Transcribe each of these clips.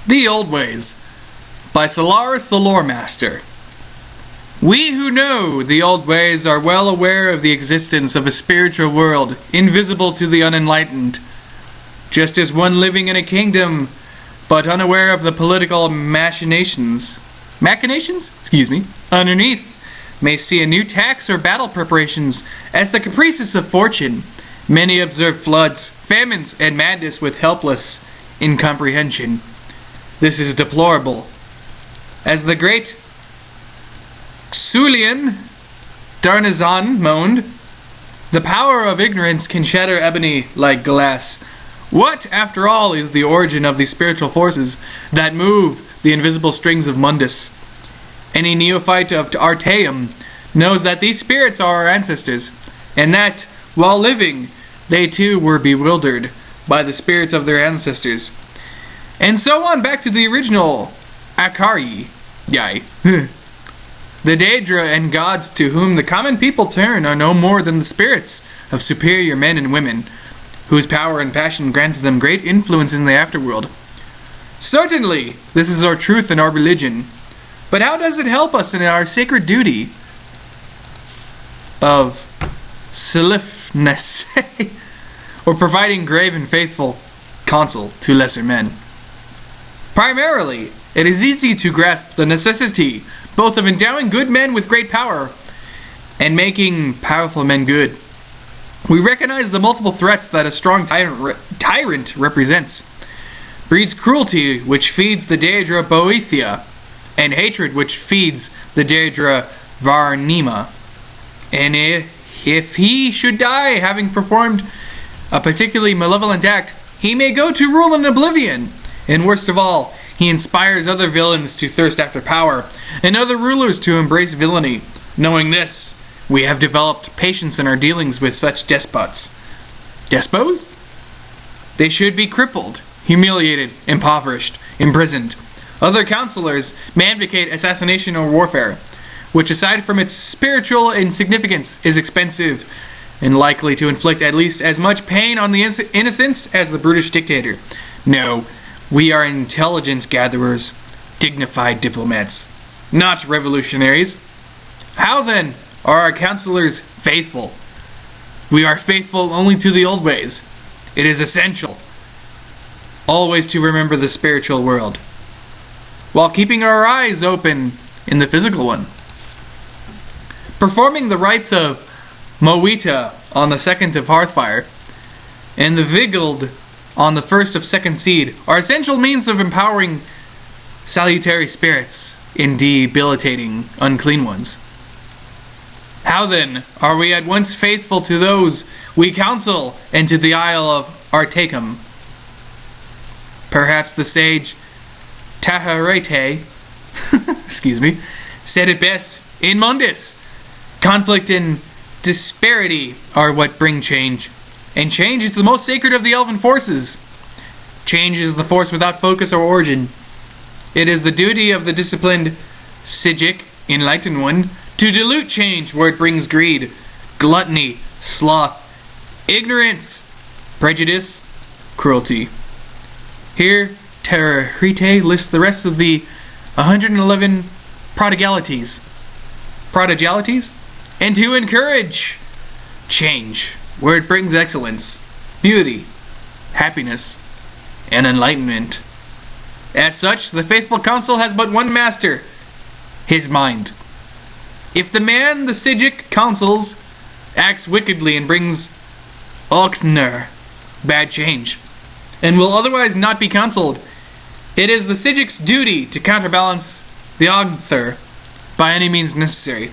The Old Ways by Solaris the Lore Master. We who know the old ways are well aware of the existence of a spiritual world invisible to the unenlightened, just as one living in a kingdom but unaware of the political machinations underneath may see a new tax or battle preparations as the caprices of fortune. Many observe floods, famines, and madness with helpless incomprehension. This is deplorable. As the great Xulian Darnazan moaned, the power of ignorance can shatter ebony like glass. What, after all, is the origin of the spiritual forces that move the invisible strings of Mundus? Any neophyte of Artaeum knows that these spirits are our ancestors, and that, while living, they too were bewildered by the spirits of their ancestors. And so on back to the original Akari. Yai. The Daedra and gods to whom the common people turn are no more than the spirits of superior men and women, whose power and passion granted them great influence in the afterworld. Certainly, this is our truth and our religion. But how does it help us in our sacred duty of selfness, or providing grave and faithful counsel to lesser men? Primarily, it is easy to grasp the necessity both of endowing good men with great power and making powerful men good. We recognize the multiple threats that a strong tyrant represents. Breeds cruelty, which feeds the Daedra Boethia, and hatred, which feeds the Daedra Varnima. And if he should die having performed a particularly malevolent act, he may go to rule in oblivion. And worst of all, he inspires other villains to thirst after power, and other rulers to embrace villainy. Knowing this, we have developed patience in our dealings with such despots. Despots? They should be crippled, humiliated, impoverished, imprisoned. Other counselors may advocate assassination or warfare, which aside from its spiritual insignificance is expensive and likely to inflict at least as much pain on the innocents as the brutish dictator. No, we are intelligence gatherers, dignified diplomats, not revolutionaries. How then are our counselors faithful? We are faithful only to the old ways. It is essential always to remember the spiritual world, while keeping our eyes open in the physical one. Performing the rites of Moeta on the 2nd of Hearthfire, and the Vigiled on the 1st of Second Seed are essential means of empowering salutary spirits in debilitating unclean ones. How then are we at once faithful to those we counsel and to the Isle of Artacum? Perhaps the sage Taharete said it best in Mundus. Conflict and disparity are what bring change. And change is the most sacred of the elven forces. Change is the force without focus or origin. It is the duty of the disciplined Psijic, enlightened one, to dilute change where it brings greed, gluttony, sloth, ignorance, prejudice, cruelty. Here, Terrarite lists the rest of the 111 prodigalities, and to encourage change where it brings excellence, beauty, happiness, and enlightenment. As such, the faithful counsel has but one master, his mind. If the man the Psijic counsels acts wickedly and brings Okner, bad change, and will otherwise not be counseled, it is the Psijic's duty to counterbalance the Ogther by any means necessary.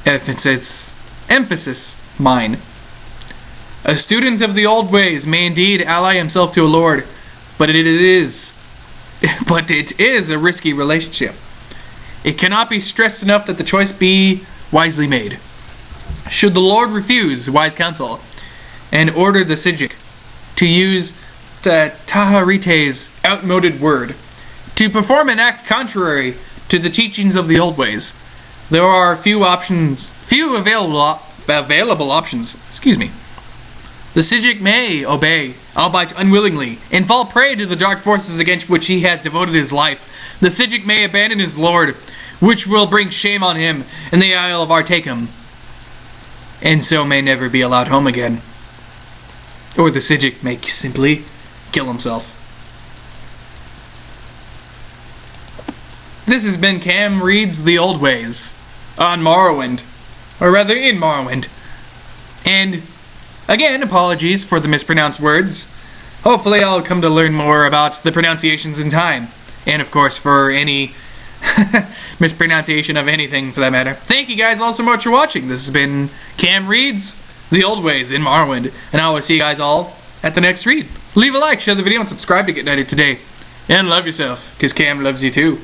Emphasis, mine. A student of the old ways may indeed ally himself to a lord, but it is a risky relationship. It cannot be stressed enough that the choice be wisely made. Should the lord refuse wise counsel and order the Psijic to use Taharite's outmoded word, to perform an act contrary to the teachings of the old ways, there are few available options. the Sijic may obey, albeit unwillingly, and fall prey to the dark forces against which he has devoted his life. The Sijic may abandon his lord, which will bring shame on him in the Isle of Artacum, and so may never be allowed home again. Or the Sijic may simply kill himself. This has been Cam Reads the Old Ways on Morrowind, or rather in Morrowind. And again, apologies for the mispronounced words. Hopefully I'll come to learn more about the pronunciations in time. And of course, for any mispronunciation of anything for that matter. Thank you guys all so much for watching. This has been Cam Reads the Old Ways in Morrowind. And I will see you guys all at the next read. Leave a like, share the video, and subscribe to get knighted today. And love yourself, because Cam loves you too.